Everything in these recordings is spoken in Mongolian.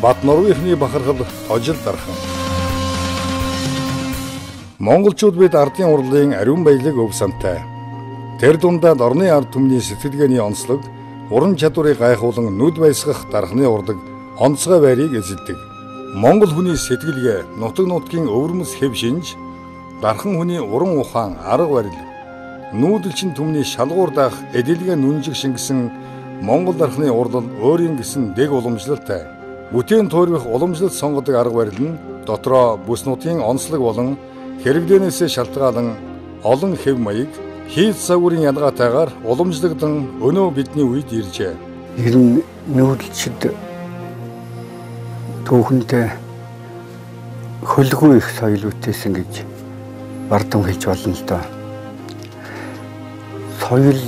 Батнорвынхны бахархал тожил дархан. Монголчууд бид ардын урлын ариун баялаг өв сантай. Тэр дундаад орны ард түмний сэтгэлгээний онцлог, уран чадварыг гайхуулан нүд баясгах дархны урлаг онцгой байрыг эзэлдэг. Монгол хүний сэтгэлгээ, нутаг нутгийн өвөрмөс хэв шинж, дархан хүний уран ухаан, арга барил, нүүдэлчин түмний шалгуур даах эдэлгээ нүнжиг шингэсэн Монгол дархны урлал өөрийн гэсэн дэг уламжлалтай. Бүтээн туурвих уламжлалт сонгодог арга барил нь дотроо бүс нутгийн онцлог болон хэрэглэнээсээ шалтгаалan олон хэв маяг хийц загварын ялгаатайгаар уламжлагдсан өнөө бидний үед иржээ. Ер нь нүүдэлчид түүхэндээ хөлгүй их соёл үтээсэн гэж бардам хэлж болно л доо. Соёл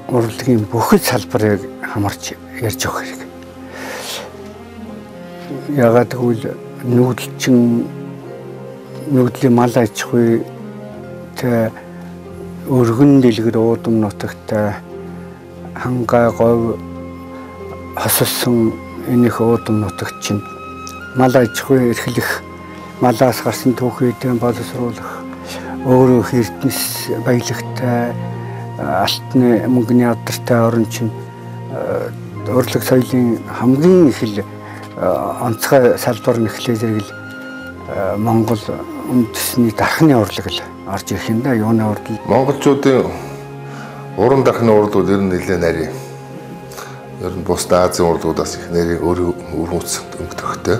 урлагийн бүхэл салбарыг хамарч ярьж өгөх хэрэг. Ягаад гэвэл нүүдлийн мал аж ахуй өргөн дэлгэр уудам нутагтай хангай говь хосолсон энийх уудам нутагт чинь мал аж ахуй эрхлэх, малаас гарсан түүхийдээ боловсруулах, өөрөө эрдэнэс баялагтай алтны мөнгөний алдартай орн чинь урлаг соёлын хамгийн их онцгой салбар нь эхлээ зэрэг Монгол үндэсний дархны урлаг л орж ирэх юм да. Юуны урлаг. Монголчуудын уран дархны урлагууд ер нь нэлээд нарийн. Ер нь бус Азийн урлагуудаас их нарийн өрмөц өнгөтөхтэй.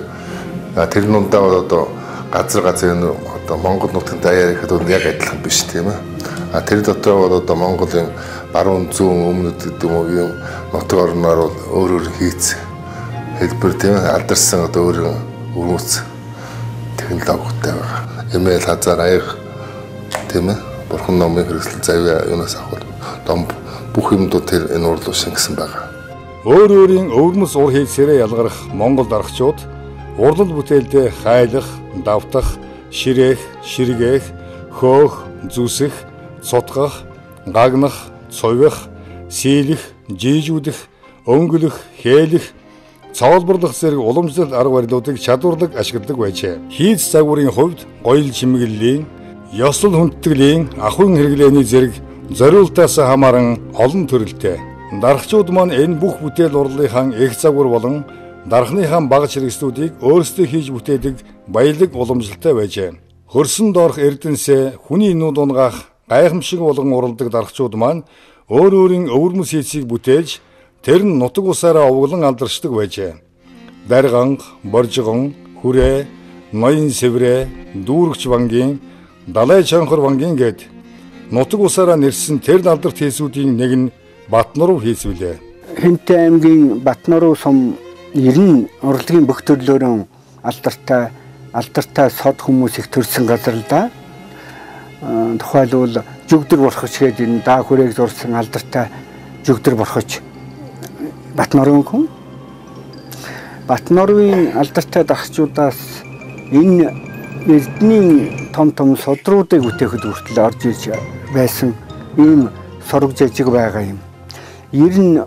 Тэр нүндээ одоо газар одоо Монгол нутгийн даяар ихэд яг адилхан биш тийм ээ. Тэр дотор бол одоо Монголын баруун зүүн өмнөд гэдэг юм нутаг орноор өөр хийц хэлбэр тийм ээ алдарсан одоо өөр өрмөц технологитой байгаа. Эмээл хазаар аяг тийм ээ бурхан номын хэрэгсэл завья юунаас авах том бүх юмдууд тэр энэ урлуу шингэсэн байгаа. Өөр өөрийн өвөрмөс ур хийцээрээ ялгарх Монгол даргачууд урлал бүтээлдээ хайлах, давтах, ширээх, ширгээх, хөөх, зүсэх, цутгах, гагнах, цових, сийлэх, жийжүүдэх, өнгөлөх, хээлэх, цоолборлох зэрэг уламжлалт арга барилуудыг чадварлаг ашигладаг байжээ. Хийц загварын хувьд гоёл чимэглэлийн, ёслол хүндэтгэлийн, ахуйн хэрэглээний зэрэг зориултаас хамааран олон төрөлтэй. Даргачууд маань энэ бүх бүтээл урлалынхаа их загвар болон дархныхаа багц хэрэгслүүдийг өөрсдөө хийж бүтээдэг баялаг уламжлалтай байжээ. Хөрсөн доорх эрдэнэсээ хүний нүд унгаах гайхамшиг болгон уралдаг даргачууд маань өөр өөрийн өвөрмөс хийцийг бүтээж тэр нь нутаг усаараа овглон алдаршдаг байжээ. Дарганг, боржгон, хүрээ, ноён сэврээ, дүүрэгч вангийн, далай чанхар вангийн гэд нутаг усаараа нэрсэн тэр алдарт хийсүүдийн нэг нь Батноров хийц билээ. Хэнтэй аймгийн Батноров сум ер нь урлагийн бүх төрлөөрөө алдартай сод хүмүүс их төрсэн газар л да. Тухайлбал жүгдэр бурхач гэдэг энэ даа хүрээг зурсан алдартай жүгдэр бурхач Батноровын хүн. Батноровын алдартай даргачудаас энэ эрдний том содруудыг үтээхэд хүртэл орж ирж байсан ийм сорог жижиг байгаа юм. Ер нь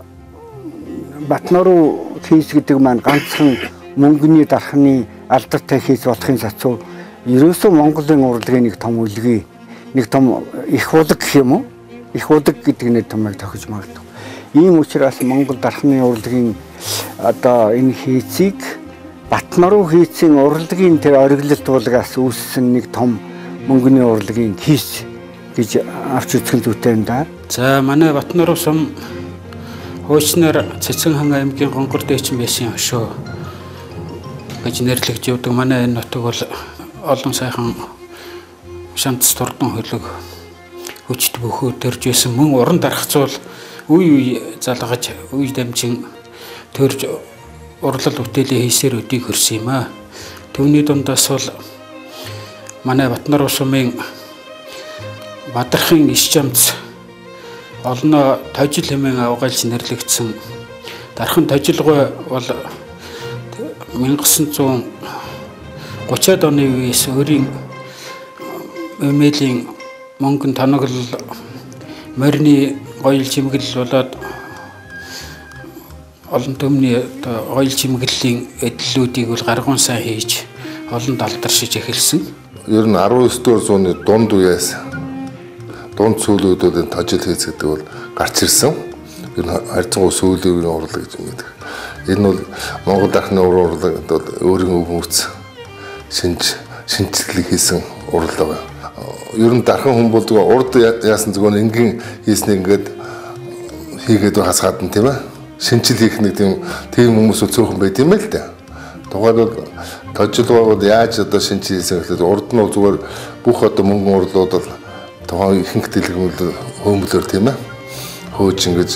Батноров хийс гэдэг маань ганцхан мөнгөний дархны алдартай хийс болохын сацуу ерөөсөө Монголын урлагийн нэг том үлгий, нэг том их улаг гэх юм уу? Их улаг гэдэг нэг томыг тохиж магадгүй. Ийм учраас Монгол дархны урлагийн одоо энэ хийцийг Батноров хийцийн урлагийн тэр ориглолт булгаас үүссэн нэг том мөнгөний урлагийн хийс гэж авч үзэх зүйтэй юм да. За манай Батноров сум хуучнаар Цэцэнхан аймгийн Гонгор дээчин байсан хөшөө гэж нэрлэгдэж явдаг. Манай энэ нутаг бол олон сайхан шамц турдан хөлөг хүчт бөхөө төрж байсан мөн уран даргацуул үе залгаж үе дамжин төрж урлал бүтээлийн хийсээр өдийг хөрсөн юм аа. Түүний дундаас бол манай Батноров сумын Бадрахын иш жамц олноо тожил хэмээн авгайлж нэрлэгдсэн дархан тожилгой бол 1930-ад оны үеэс өөрийн эмээлийн мөнгөн тоноглол морины гоёл чимэглэл болоод олон төмний одоо оёл чимэглэлийн эдлүүдийг бол гаргуун сайн хийж олон алдаршиж эхэлсэн. Ер нь 19-р зууны дунд үеэс дунд сүүлүүдийн тожил хийц гэдэг бол гарч ирсэн. Ер нь харьцангуй сүүлийн урлаг гэж юм гэдэг. Энэ нь бол Монгол дархны урлаг өөрийн өв мөц шинжилгээ хийсэн урлаг. Ер нь дархан хүн болдог урд яасан зүгээр энгийн хийснийг ингээд хийгээд хасгаад нь тийм ээ. Шинжил хийх нэг тийм хүмүүс цөөхөн байт юм л дээ. Тухайд тожил байгууд яаж одоо шинжил хийсэн гэхэл урд нь зүгээр бүх одоо мөнгөн урлууд бол тухайн ихэнх дэлгэрэнүүд хөөмлөөр тийм ээ. Хөөж ингэж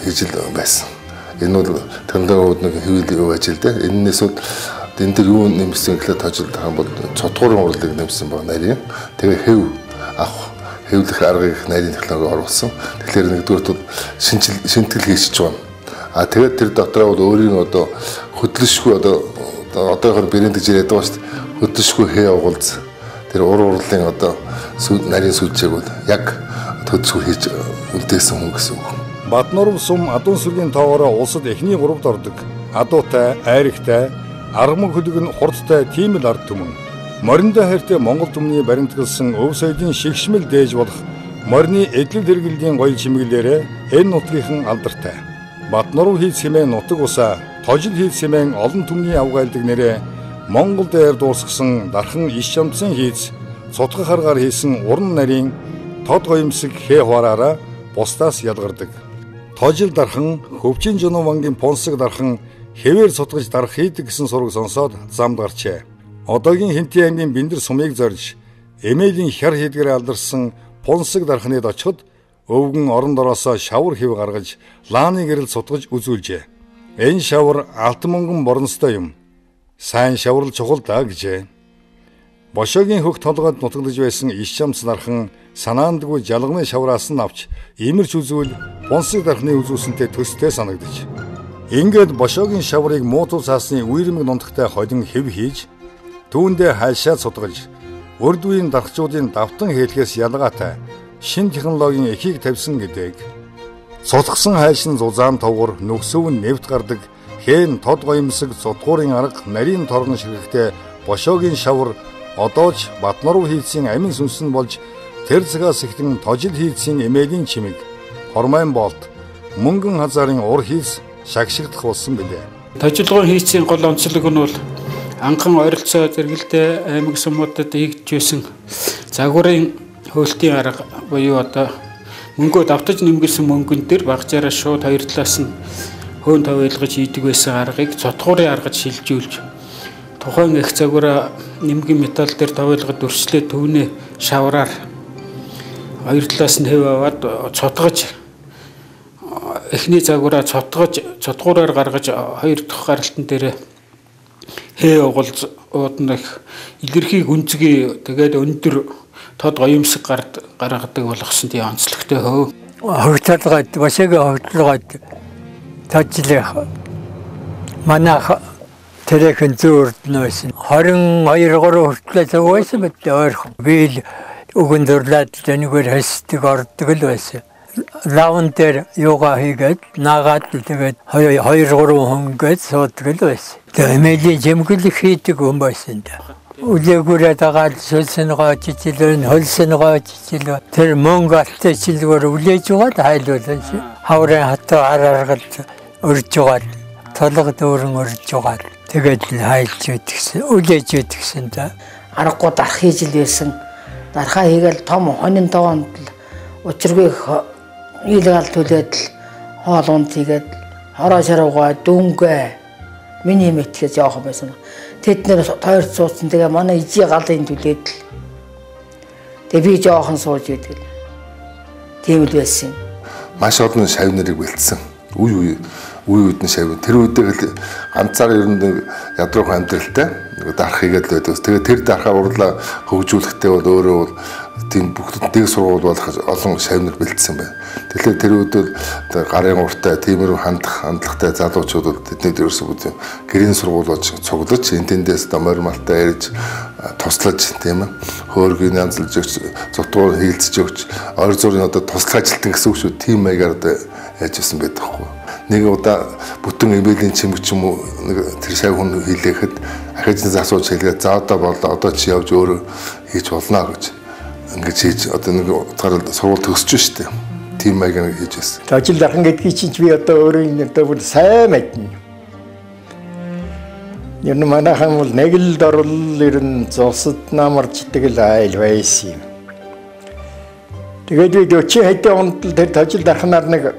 хийж л байсан. Энэ бол тандаа нэг хэвлэл ажил дээ. Энэс бол энэ төр юу нэмсэн гэхэл тожил тахан бол цотгуурын урлыг нэмсэн баг нарийн. Тэгээ хэв авах хэвлэх аргыг нарийн технологи оруулсан. Тэгэхээр нэгдүгээр бол шинтгэл хийсэж байна. А тэгээд тэр дотроо бол өөрийн одоо хөдлөшгүй одоохоор брэнд гэж яриад байгаа шүү дээ. Хөдлөшгүй хээ угалз. Тэр урлын одоо нарийн сүлжээг бол яг төдсгүй хийж үлдээсэн хүн гэсэн үг. Батноров сум адуун сүргийн тоогоороо улсад эхний 3-т ордог. Адуутай, айрагтай, аргамаг хөлөг нь хурдтай тийм л ард түмэн. Мориндоо хайртай Монгол түмний баримтгалсан өв соёлын шигшмэл дээж болох морины эдлэл хэрэглэлийн гоё чимэглэлээрээ энэ нутгийнхан алдартай. Батноров хийц хэмээн нутаг усаа, тожил хийц хэмээн олон түмний авгайлдаг нэрээ Монгол дээр дуусгасан дархан иш шамтсан хийц, цутгах аргаар хийсэн уран нарийн тод гоёмсог хээ хуараараа бусдаас ялгардаг. Тожил дархан, хөвчин жонон вангийн понсог дархан хэвээр цутгаж дарах хийдэг гэсэн сураг сонсоод замд гарчээ. Одоогийн Хинтээ аймгийн Бэндэр сумыг зорж эмээлийн хяр хийдгээр алдарсан понсог дархныг очиход өвгөн орон дороосоо шавар хэв гаргаж лааны гэрэл цутгаж үзүүлжээ. Энэ шавар алт мөнгөн борностой юм. Сайн шаврал чухал даа гэжээ. Бошоогийн хөх толгойд нутаглаж байсан иш шамц дархан санаандгүй жалганы шавраас нь авч имэрч үзвэл понсог дархны үзүүлсэнтэй төстэй санагдаж. Ингээд бошоогийн шаврыг муутул цаасны үермэг нундагтай холин хэв хийж түүндээ хайлшаа цутгаж урд үеийн дархчуудын давтан хэлхээс ялгаатай шин технологийн эхийг тавьсан гэдэг. Цутгсан хайлшин зузаан товгор нүгсөв нь нэвт гардаг хэн тод гоёмсог цутгуурын арга нарийн торгон ширхэгтэй бошоогийн шавар одооч Батноров хийцийн амин сүнсэн болж тэр цагаас ихтэн тожил хийцийн эмээлийн чимэг хормайн болт мөнгөн хазаарын ур хийц шагшигдах болсон билээ. Тожилгоо хийцийн гол онцлог нь бол анхан ойролцоо зэрэгэлдээ аймаг сумуудад хийгдэж байсан загварын хөөлтийн арга буюу одоо мөнгөө давтаж нэмгэлсэн мөнгөн дээр багцаараа шууд хоёр талаас нь хөөн тавилгаж хийдэг байсан аргыг цотгуурын аргад шилжүүлж тухайн их загвараа нэмгэн металл дээр тавилгад өрчлөө төвнээ шавраар хоёр талаас нь хэв аваад цутгаж эхний загвараа цутгаж цотгуураар гаргаж хоёр дахь гаралтан дээр хээ угалз ууднах илэрхийг үнцгий тэгээд өндөр тод гоёмсог гаргадаг болгосон тийм онцлогтой хөө. Хөвтөлгөд бошоогийн хөвтөлгөд тожлох манайх тэрхэн зүрд нөөсөн 22 хүртэл байсан мэт ойрхон би өгөн дөрлөд тэнгээр хэсдэг ордог л байсан. Лавн дээр юугаа хийгээд наагаад тэгээд 2-3 хөнгөд суудаг л байсан. Тэгээд эмээлийн жимгэлэх хийдэг хүн байсан да. Үлээгүүрээ дагаад сөлсөнгөө чичилэн хөлсөнгөө чичилэн тэр мөнгө алтай чилгээр үлээж угаад хайлуулсан чи. Хаврын хатуу араргалт өрж угаад толго дөрөн өрж угаад тэгээд хайлж идэгсэн үлээж идэгсэн да. Аргагүй дарах хийж л байсан. Дархаа хийгээл том хонин тоонд учиргүй илгал төлөөд л хоолунд тэгээд хороо шаруугаа дүнгээ миний мэтгэж явах байсан. Тэд нэр тойрч суудсан. Тэгээ манай ижи галын төлөөд л. Тэгээ би жоохон сууж идэг. Тийм л байсан. Маш олон шавь нарыг бэлдсэн. Үе үед нь шавь. Тэр үедээ ганцаар ер нь ядуух амьдралтай дарах хийгээд л байдаг. Тэгээ тэр дарахаа урлаа хөгжүүлэхдээ бол өөрөө бол тийм бүгднийг сургууль болох олон шавь нар бэлдсэн байна. Тэгэхээр тэр үед гарын уртай тиймэрхүү хандлагатай залуучууд бол тэдний дээрээс бүгд гэрийн сургууль болж цуглаж энтэндээс домор малтай ярьж туслаж тийм ээ хөөргийг янзлж өгч зутгуур хийлцэж өгч ойр зургийн одоо туслах ажилтан гэсэн үг шүү. Тийм маягаар яаж исэн байдаг хгүй. нэг удаа бүтэн эмээлийн чимэг ч юм уу нэг тэр сая хүн хийлээхэд ахижнаас асууж хэлгээд за одоо болоо одоо чи явж өөрөө хийж болно гэж ингэж хийж одоо нэг утгаараа сургууль төгсөж штэ. Тим маяг хийж байсан. Тожил дархан гэдгийг чинь би одоо өөрөө энэ одоо бүр сайн мэднэ. Ер нь манайхан бол нэг л дорл ер нь зулсад намарчдаг л айл байсан юм. Тэгээд би 40 хэдэн онд л тэр тожил дарханаар нэг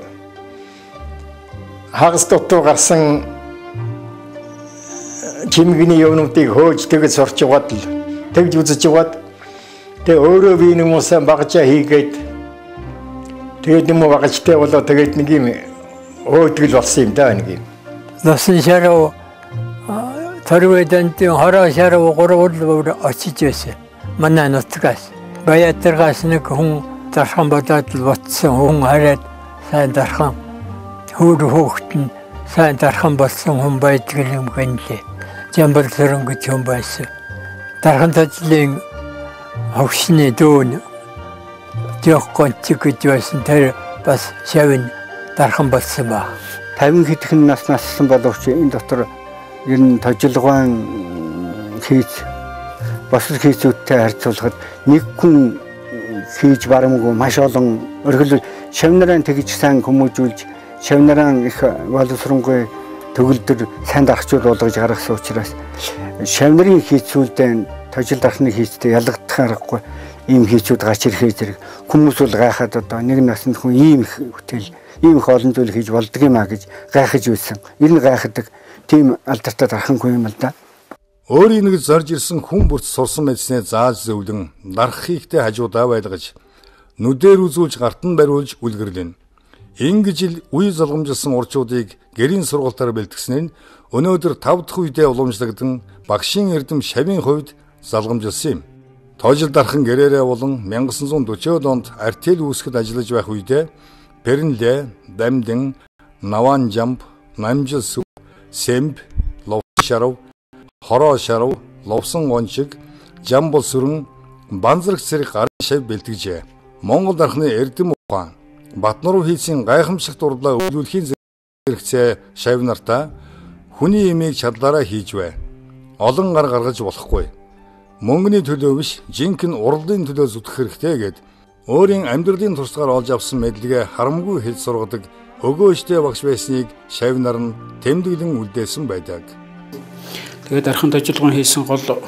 хагас дотор гарсан чимэгний юмнуудыг хөөж тэгээд сурч яваад л тэгж үзэж яваад тэгээд өөрөө би нэг муусан багжаа хийгээд тэгээд юм багжтай болоо тэгээд нэг юм өөдгөл болсон юм да нэг юм. Насан шарав торвэдэнтийн хороо шарав гурвал очиж байсан. Манай нутгаас баятаргаас нэг хүн дархан бодоод л ботсон хүн хараад сайн дархан хөөхт нь сайн дархан болсон хүн байдаг юм гэнлээ. Жамбар сөрөнгөч хүн байсан. Дархан татлын хөвшний дүүн Жохгончиг гэж байсан тэр бас шавын дархан болсон ба. 50 хэдхэн нас нассан боловч энэ дотор ер нь тожилгоон хийж босол хийцүүдтэй харьцуулахад нэг хүн хийж барамгүй маш олон өргөл шавнараа тэгж сайн хүмүүжүүлж шавнараа их боловсронгуй төгөлдөр сайн дарахчуд болгож гаргасан учраас шавнарын хийцүүдэн тожил дархны хийцтэй ялгагдах аргагүй ийм хийцүүд гарч ирэхээ зэрэг хүмүүс бол гайхаад одоо нэг наснд хүн ийм их хөтөл ийм их олон зүйл хийж болдго юм а гэж гайхаж байсан. Ер нь гайхадаг тийм алдартай дархангүй юм л да. Өөрийн нэг зорж ирсэн хүн бүрт сурсан мэдснээ зааж зөвлөн дарах хийхтэй хажуудаа байлгаж нүдээр үзүүлж гартан бариулж үлгэрлэн. Ингэж ил үе залгамжилсан урчуудыг гэрийн сургалтаар бэлтгэснээр өнөөдөр 5 дахь үедээ уламжлагдсан багшийн эрдэм шавийн хувьд залгамжилсан юм. Тожил дархан гэрээрээ болон 1940-од онд артел үүсгэд ажиллаж байх үедээ Пернлэ, Дамдин, Наванжамб, Намжилсү, Сэмб, Ловшарав, Хороо шарав, ловсон гончиг, жамбал сүрэн, банзарх зэрэг гарын шав бэлтгэжээ. Монгол дархны эрдэм ухаан Батнаруу хийсэн гайхамшигт урдлаа өвлүүлэхийн зэрэгцээ шав нартаа хүний имийг чадлаараа хийж бай. Олон гар гаргаж болохгүй. Мөнгөний төлөө биш, жинхэнэ урлагийн төлөө зүтгэх хэрэгтэй гэд өөрийн амьдралын туршлагаар олж авсан мэдлэгээ харамгүй хэлж сургадаг өгөөжтэй багш байсныг шав нар нь тэмдэглэн үлдээсэн байдаг. Тэгээд дархан тожилгон хийсэн гол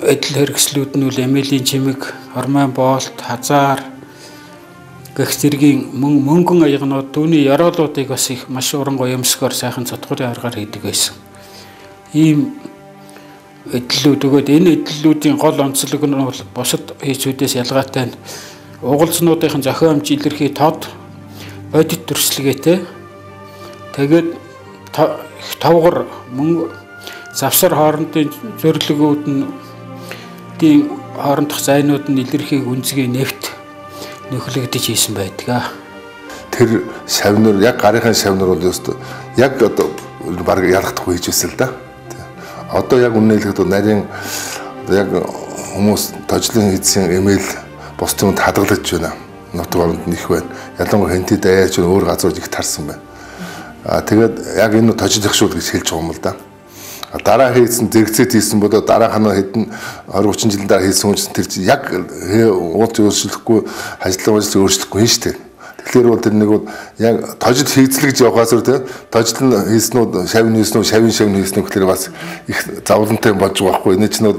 адил хэрэгслүүд нь үл эмээлийн чимэг, хормон боолт, хазаар гэх зэргийн мөнгөн аягнууд түүний яроолуудыг бас их маш уран гоёмсгоор сайхан цотгорын аргаар хийдэг байсан. Ийм эдлүүд өгөөд энэ эдлүүдийн гол онцлог нь бол бусад хийцүүдээс ялгаатай нь угалзнуудын зохион хэмжээ илэрхий тод бодит төрслөгээтэй. Тэгээд тавгар мөнгө завсар хоорондын зөвлөгөөд нь дийн хоорондох зайнууд нь илэрхийг үнцгийн нефт нөхлөгдөж хийсэн байдаг. Тэр шавнар яг гарынхаа шавнар бол ёстой яг одоо баг ялгахдаггүй хийжсэн л да. Одоо яг үнэлэхэд нарийн яг хүмүүс тожлын хийсэн эмээл бусдын хадгалж байна. Нутаг оронд нэх байна. Ялангуяа хэнтэд аяач өөр газар их тарсан байна. Тэгээд яг энэ тожлох шууд гэж хэлж байгаа юм л да. Дараа хийсэн зэрэгцээд хийсэн бодоо дараах нь хэдэн 20-30 жилийн дараа хийсэн хүн тэр яг уулж өөрчлөхгүй ажиллах өөрчлөхгүй юм шүү дээ. Тэгэхээр бол тэр нэг яг тожил хийцлэгж явахаас өөр тожил нь хийснүүд шавны хийснүүд шавны хийснүүд гэхээр бас их завлантай болж байгаа байхгүй. Энэ чинь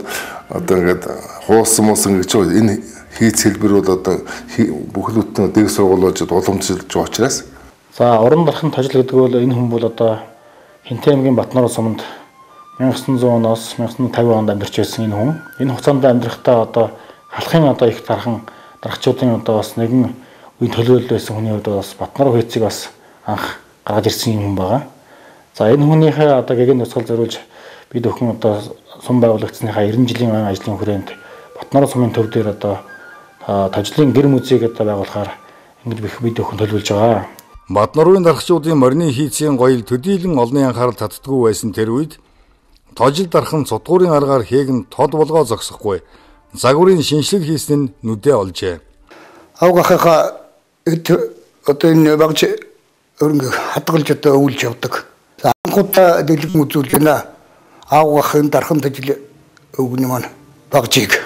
одоо ингээд хуусан муусан гэж энэ хийц хэлбэр бол одоо бүхлүүдтэй дэг сургуулиуд уламжилж байгаа учраас. За уран дархан тожил гэдэг бол энэ хүн бол одоо Хинтээ аймгийн Батнаруу суманд 1900-оос 1950 онд амьдарч байсан энэ хүн. Энэ хугацаанд амьдрахтаа одоо халахын одоо их дарахчуудын одоо бас нэгэн үе төлөөлөл байсан хүний хувьд бас Батнаруу хийцийг бас анх гаргаж ирсэн юм байгаа. За энэ хүнийхээ одоо гэгэн нөхцөл зориулж бид өхөн одоо сум байгуулагдсныхаа 90 жилийн ажлын хүрээнд Батнаруу сумын төв дээр одоо тожлын гэр музейг одоо байгуулахаар ингэж бид өхөн төлөвлөж байгаа. Батнаруун дарахчдын морины хийцийн гоёл төдийлөн олонний анхаарал татдаггүй байсан тэр үед тожил дархан цутгуурын аргаар хээгэн тод болгоо зогсохгүй загварын шинжлэх хийсэн нь нүдээ олжээ. Авгахаа одоо энэ багч өрөнгө хадгалж одоо өвлж явдаг. За анхудаа дэлгэн үзүүлж байна. Аавгахын дархан тажил өгнө маань багжиг.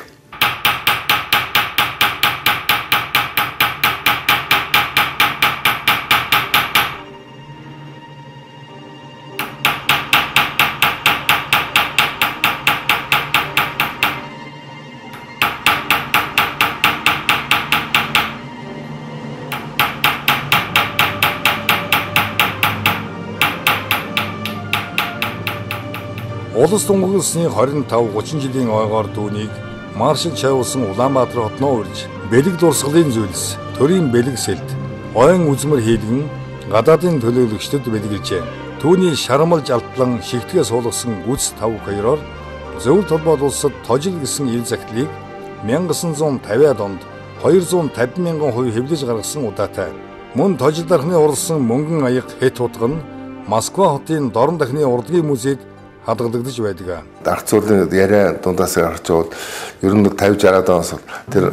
Улс тунгалсны 25-30 жилийн ойгоор түүнийг маршал чавуулсан Улаанбаатар хотноо урьж бэлэг дурсгалын зүйлс, төрийн бэлэг сэлд, ойн үзмэр хийлгэн гадаадын төлөөлөгчдөд бэлгэлжээ. Түүний шармалж алтлан шигтгээ суулгасан гүц 5-2-оор зөвлөлт холбоот улсад тожил гэсэн ил захидлыг 1950-аад онд 250,000 хувь хэвлэж гаргасан удаатай. Мөн тожил дархны урлсан мөнгөн аяг хэт утга нь Москва хотын дорн дахны урдгийн музейд хадгалагдаж байдаг. Дарцуулын яриа дундаас гарч яваад ер нь 50-60-аад оноос тэр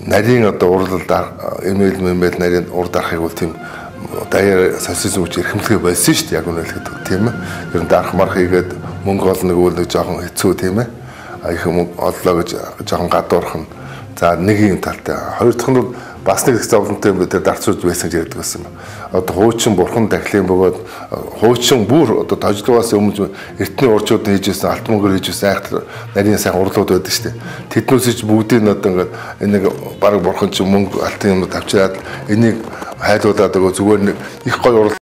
нарийн одоо урлал эмэйл нарийн урд дарахыг бол тийм даяар социализм үуч эрхэмлэгээ болсон шүү дээ. Яг үнэлэхэд тийм ээ. Ер нь дарах марх хийгээд мөнгө олно гэвэл нэг жоохон хэцүү тийм ээ. Их мөнгө оллоо гэж жоохон гадуурх нь. За нэг юм талтай. Хоёр дахь нь бас нэг зовлонтой юм дээр дарцуулж байсан гэж ярьдаг байсан. Одоо хуучин бурхан дахлын бөгөөд хуучин бүр одоо тожлоогоос өмнө эртний урчууд хийжсэн алт мөнгөөр хийжсэн айхтар нарийн сайн урлууд байдаг шүү дээ. Тэднүүсэж бүгдийг нь одоо ингээд энийг баг бурхан ч мөнгө алтын юм тавьчаад энийг хайлуулаад нөгөө зүгээр нэг их гой урал